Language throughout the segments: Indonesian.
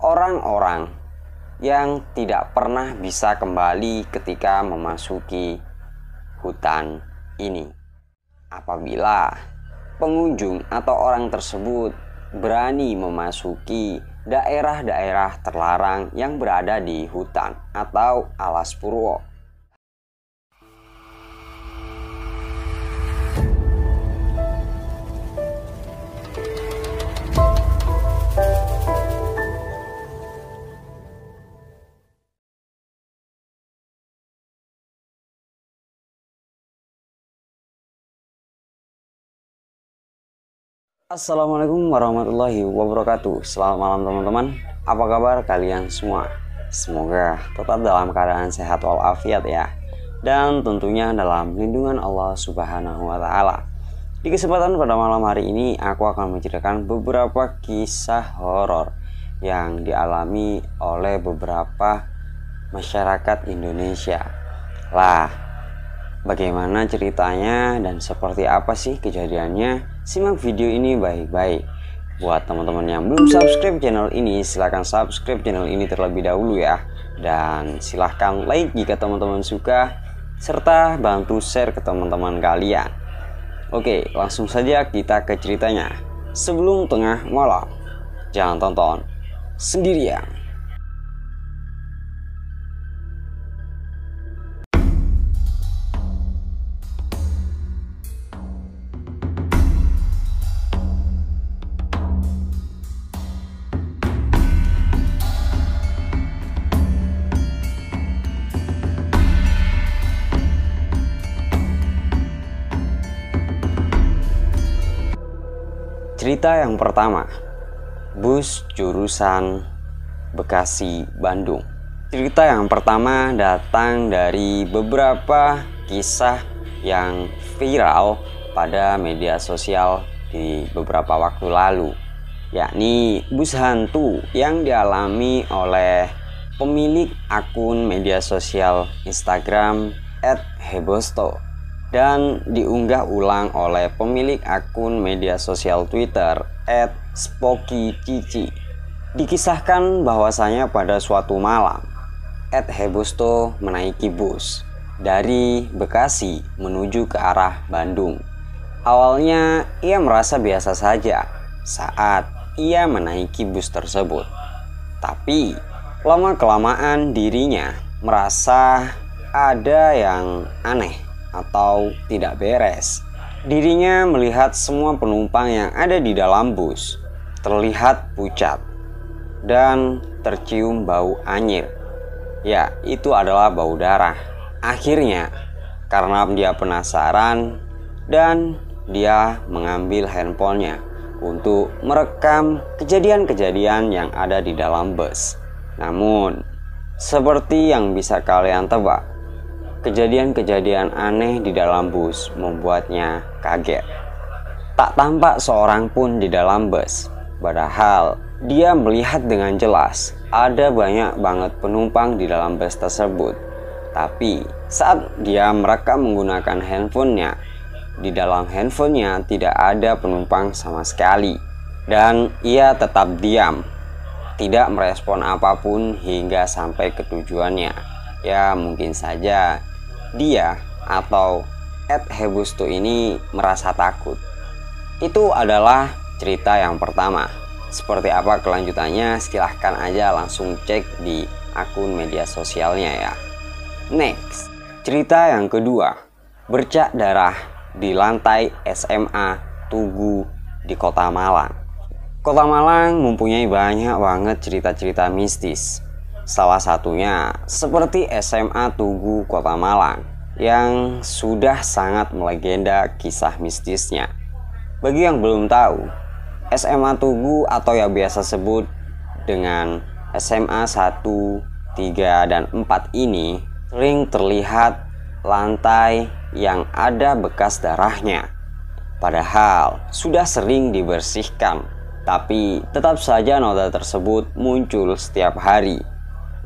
orang-orang yang tidak pernah bisa kembali ketika memasuki hutan ini. Apabila pengunjung atau orang tersebut berani memasuki daerah-daerah terlarang yang berada di hutan atau alas purwo. Assalamualaikum warahmatullahi wabarakatuh. Selamat malam teman-teman. Apa kabar kalian semua? Semoga tetap dalam keadaan sehat walafiat ya. Dan tentunya dalam lindungan Allah Subhanahu wa taala. Di kesempatan pada malam hari ini aku akan menceritakan beberapa kisah horor yang dialami oleh beberapa masyarakat Indonesia. Lah, bagaimana ceritanya dan seperti apa sih kejadiannya? Simak video ini baik-baik. Buat teman-teman yang belum subscribe channel ini, silahkan subscribe channel ini terlebih dahulu ya. Dan silahkan like jika teman-teman suka, serta bantu share ke teman-teman kalian. Oke, langsung saja kita ke ceritanya. Sebelum tengah malam, jangan tonton sendirian. Cerita yang pertama, bus jurusan Bekasi Bandung. Cerita yang pertama datang dari beberapa kisah yang viral pada media sosial di beberapa waktu lalu, yakni bus hantu yang dialami oleh pemilik akun media sosial Instagram @hebosto dan diunggah ulang oleh pemilik akun media sosial Twitter @spookycici. Dikisahkan bahwasanya pada suatu malam @hebosto menaiki bus dari Bekasi menuju ke arah Bandung. Awalnya ia merasa biasa saja saat ia menaiki bus tersebut, tapi lama-kelamaan dirinya merasa ada yang aneh atau tidak beres. Dirinya melihat semua penumpang yang ada di dalam bus terlihat pucat dan tercium bau anyir. Ya, itu adalah bau darah. Akhirnya, karena dia penasaran dan dia mengambil handphonenya untuk merekam kejadian-kejadian yang ada di dalam bus. Namun, seperti yang bisa kalian tebak, kejadian-kejadian aneh di dalam bus membuatnya kaget. Tak tampak seorang pun di dalam bus, padahal dia melihat dengan jelas ada banyak banget penumpang di dalam bus tersebut. Tapi saat dia merekam menggunakan handphonenya, di dalam handphonenya tidak ada penumpang sama sekali. Dan ia tetap diam, tidak merespon apapun hingga sampai ke tujuannya. Ya, mungkin saja dia atau @hebosto ini merasa takut. Itu adalah cerita yang pertama. Seperti apa kelanjutannya, silahkan aja langsung cek di akun media sosialnya ya. Next, cerita yang kedua, bercak darah di lantai SMA Tugu di Kota Malang. Kota Malang mempunyai banyak banget cerita-cerita mistis. Salah satunya seperti SMA Tugu Kota Malang yang sudah sangat melegenda kisah mistisnya. Bagi yang belum tahu, SMA Tugu atau yang biasa sebut dengan SMA 1, 3, dan 4 ini sering terlihat lantai yang ada bekas darahnya. Padahal sudah sering dibersihkan, tapi tetap saja noda tersebut muncul setiap hari.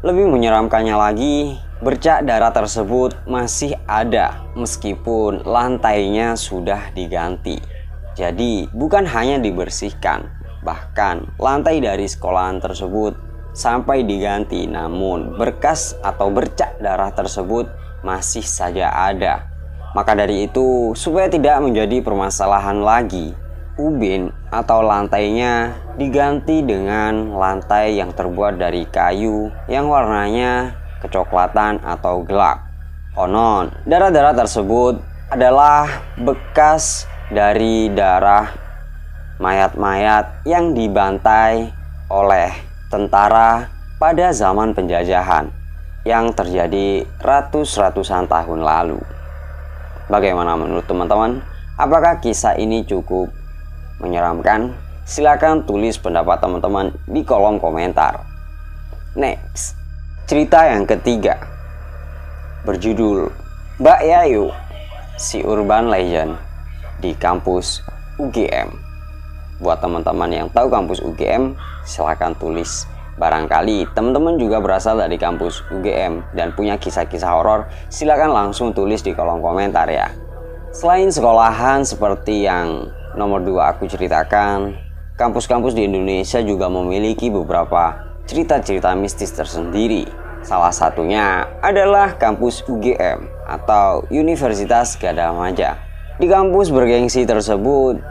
Lebih menyeramkannya lagi, bercak darah tersebut masih ada meskipun lantainya sudah diganti. Jadi bukan hanya dibersihkan, bahkan lantai dari sekolahan tersebut sampai diganti, namun berkas atau bercak darah tersebut masih saja ada. Maka dari itu, supaya tidak menjadi permasalahan lagi, ubin atau lantainya diganti dengan lantai yang terbuat dari kayu yang warnanya kecoklatan atau gelap. Konon, darah-darah tersebut adalah bekas dari darah mayat-mayat yang dibantai oleh tentara pada zaman penjajahan yang terjadi ratus-ratusan tahun lalu. Bagaimana menurut teman-teman? Apakah kisah ini cukup menyeramkan? Silakan tulis pendapat teman-teman di kolom komentar. Next, cerita yang ketiga berjudul Mbak Yayu, si urban legend di kampus UGM. Buat teman-teman yang tahu kampus UGM, silakan tulis. Barangkali teman-teman juga berasal dari kampus UGM dan punya kisah-kisah horor, silakan langsung tulis di kolom komentar ya. Selain sekolahan seperti yang nomor 2 aku ceritakan, kampus-kampus di Indonesia juga memiliki beberapa cerita-cerita mistis tersendiri. Salah satunya adalah kampus UGM atau Universitas Gadjah Mada. Di kampus bergengsi tersebut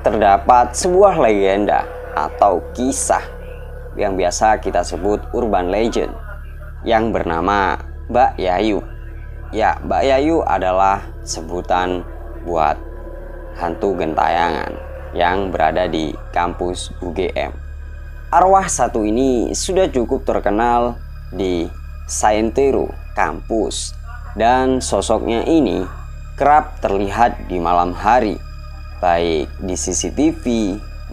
terdapat sebuah legenda atau kisah yang biasa kita sebut urban legend yang bernama Mbak Yayu. Ya, Mbak Yayu adalah sebutan buat hantu gentayangan yang berada di kampus UGM. Arwah satu ini sudah cukup terkenal di Saintero kampus, dan sosoknya ini kerap terlihat di malam hari, baik di CCTV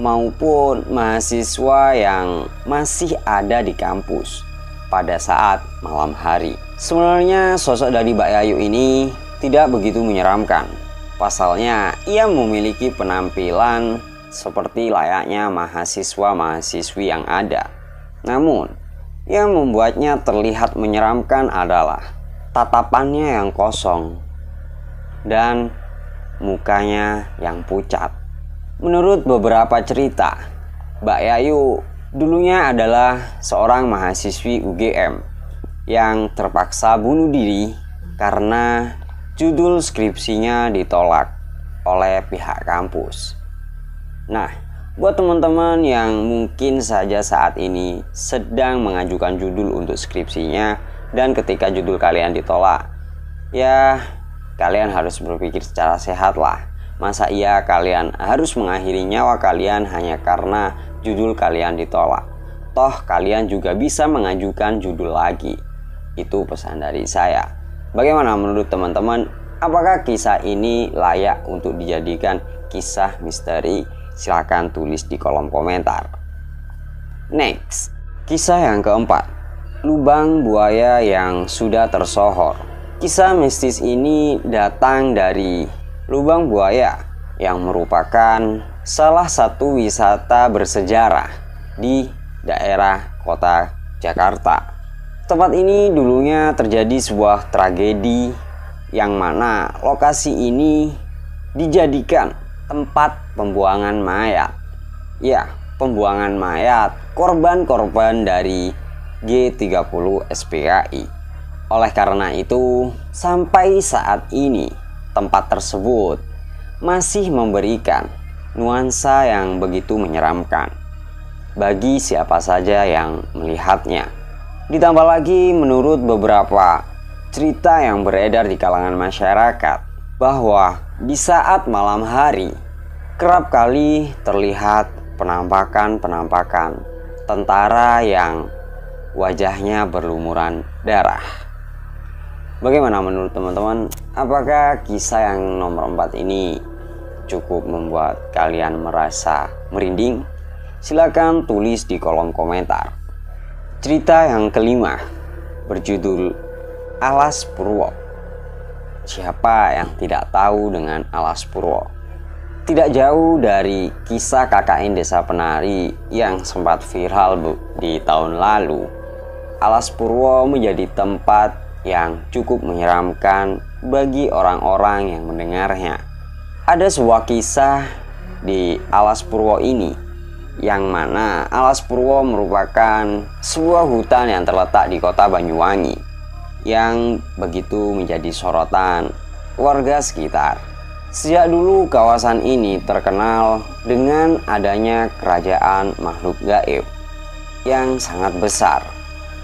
maupun mahasiswa yang masih ada di kampus pada saat malam hari. Sebenarnya sosok dari Mbak Yayu ini tidak begitu menyeramkan. Pasalnya ia memiliki penampilan seperti layaknya mahasiswa-mahasiswi yang ada. Namun yang membuatnya terlihat menyeramkan adalah tatapannya yang kosong dan mukanya yang pucat. Menurut beberapa cerita, Mbak Yayu dulunya adalah seorang mahasiswi UGM yang terpaksa bunuh diri karena judul skripsinya ditolak oleh pihak kampus. Nah, buat teman-teman yang mungkin saja saat ini sedang mengajukan judul untuk skripsinya dan ketika judul kalian ditolak, ya kalian harus berpikir secara sehat lah. Masa iya kalian harus mengakhiri nyawa kalian hanya karena judul kalian ditolak? Toh kalian juga bisa mengajukan judul lagi. Itu pesan dari saya. Bagaimana menurut teman-teman? Apakah kisah ini layak untuk dijadikan kisah misteri? Silahkan tulis di kolom komentar. Next, kisah yang keempat, lubang buaya yang sudah tersohor. Kisah mistis ini datang dari Lubang Buaya yang merupakan salah satu wisata bersejarah di daerah kota Jakarta. Tempat ini dulunya terjadi sebuah tragedi yang mana lokasi ini dijadikan tempat pembuangan mayat. Ya, pembuangan mayat korban-korban dari G30 SPKI. Oleh karena itu, sampai saat ini tempat tersebut masih memberikan nuansa yang begitu menyeramkan bagi siapa saja yang melihatnya. Ditambah lagi menurut beberapa cerita yang beredar di kalangan masyarakat bahwa di saat malam hari kerap kali terlihat penampakan-penampakan tentara yang wajahnya berlumuran darah. Bagaimana menurut teman-teman? Apakah kisah yang nomor 4 ini cukup membuat kalian merasa merinding? Silakan tulis di kolom komentar. Cerita yang kelima berjudul Alas Purwo. Siapa yang tidak tahu dengan Alas Purwo? Tidak jauh dari kisah KKN Desa Penari yang sempat viral di tahun lalu, Alas Purwo menjadi tempat yang cukup menyeramkan bagi orang-orang yang mendengarnya. Ada sebuah kisah di Alas Purwo ini yang mana Alas Purwo merupakan sebuah hutan yang terletak di kota Banyuwangi yang begitu menjadi sorotan warga sekitar. Sejak dulu kawasan ini terkenal dengan adanya kerajaan makhluk gaib yang sangat besar,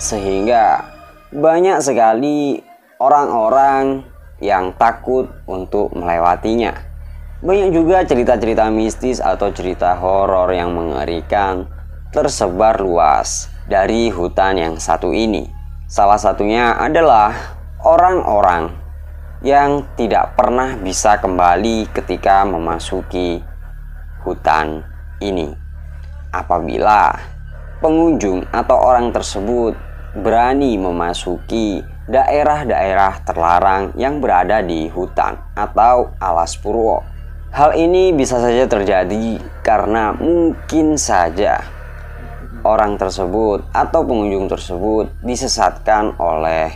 sehingga banyak sekali orang-orang yang takut untuk melewatinya. Banyak juga cerita-cerita mistis atau cerita horor yang mengerikan tersebar luas dari hutan yang satu ini. Salah satunya adalah orang-orang yang tidak pernah bisa kembali ketika memasuki hutan ini. Apabila pengunjung atau orang tersebut berani memasuki daerah-daerah terlarang yang berada di hutan atau Alas Purwo. Hal ini bisa saja terjadi karena mungkin saja orang tersebut atau pengunjung tersebut disesatkan oleh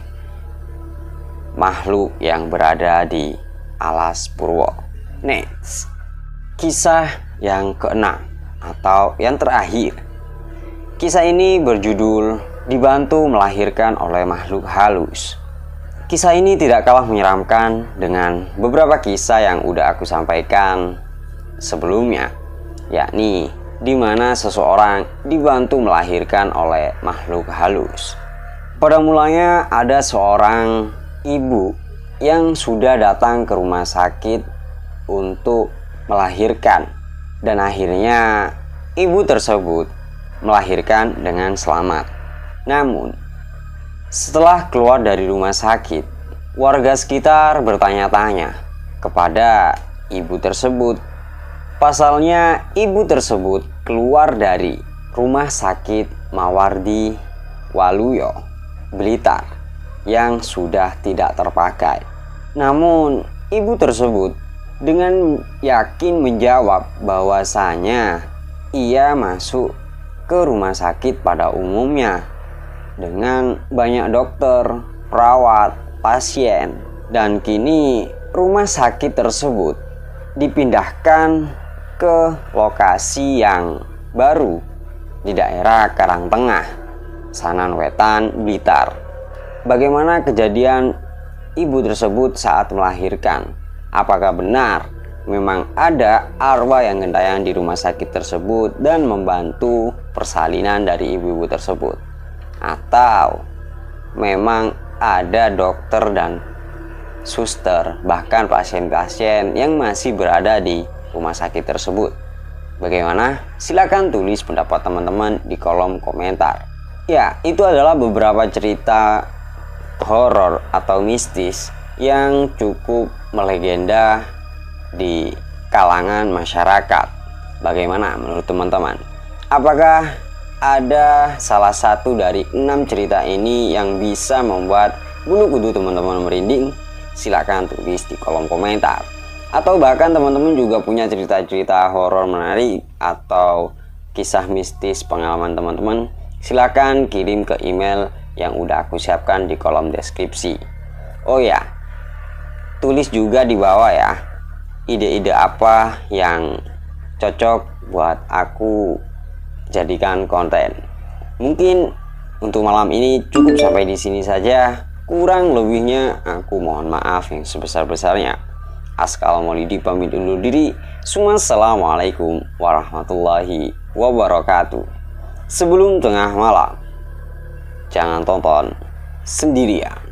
makhluk yang berada di Alas Purwo. Next, kisah yang keenam atau yang terakhir. Kisah ini berjudul Dibantu Melahirkan oleh Makhluk Halus. Kisah ini tidak kalah menyeramkan dengan beberapa kisah yang udah aku sampaikan sebelumnya, yakni di mana seseorang dibantu melahirkan oleh makhluk halus. Pada mulanya ada seorang ibu yang sudah datang ke rumah sakit untuk melahirkan, dan akhirnya ibu tersebut melahirkan dengan selamat. Namun setelah keluar dari rumah sakit, warga sekitar bertanya-tanya kepada ibu tersebut. Pasalnya ibu tersebut keluar dari rumah sakit Mawardi Waluyo, Blitar, yang sudah tidak terpakai. Namun ibu tersebut dengan yakin menjawab bahwasanya ia masuk ke rumah sakit pada umumnya dengan banyak dokter, perawat, pasien, dan kini rumah sakit tersebut dipindahkan ke lokasi yang baru di daerah Karangtengah, Sanan Wetan, Blitar. Bagaimana kejadian ibu tersebut saat melahirkan? Apakah benar memang ada arwah yang gentayangan di rumah sakit tersebut dan membantu persalinan dari ibu-ibu tersebut? Atau memang ada dokter dan suster, bahkan pasien-pasien yang masih berada di rumah sakit tersebut? Bagaimana? Silakan tulis pendapat teman-teman di kolom komentar. Ya, itu adalah beberapa cerita horor atau mistis yang cukup melegenda di kalangan masyarakat. Bagaimana menurut teman-teman? Apakah ada salah satu dari 6 cerita ini yang bisa membuat bulu kuduk teman-teman merinding? Silakan tulis di kolom komentar. Atau bahkan teman-teman juga punya cerita-cerita horor menarik atau kisah mistis pengalaman teman-teman, silakan kirim ke email yang udah aku siapkan di kolom deskripsi. Oh ya, tulis juga di bawah ya, ide-ide apa yang cocok buat aku jadikan konten. Mungkin untuk malam ini cukup sampai di sini saja. Kurang lebihnya aku mohon maaf yang sebesar-besarnya. Askal Maulidi pamit undur diri. Assalamualaikum warahmatullahi wabarakatuh. Sebelum tengah malam, jangan tonton sendirian.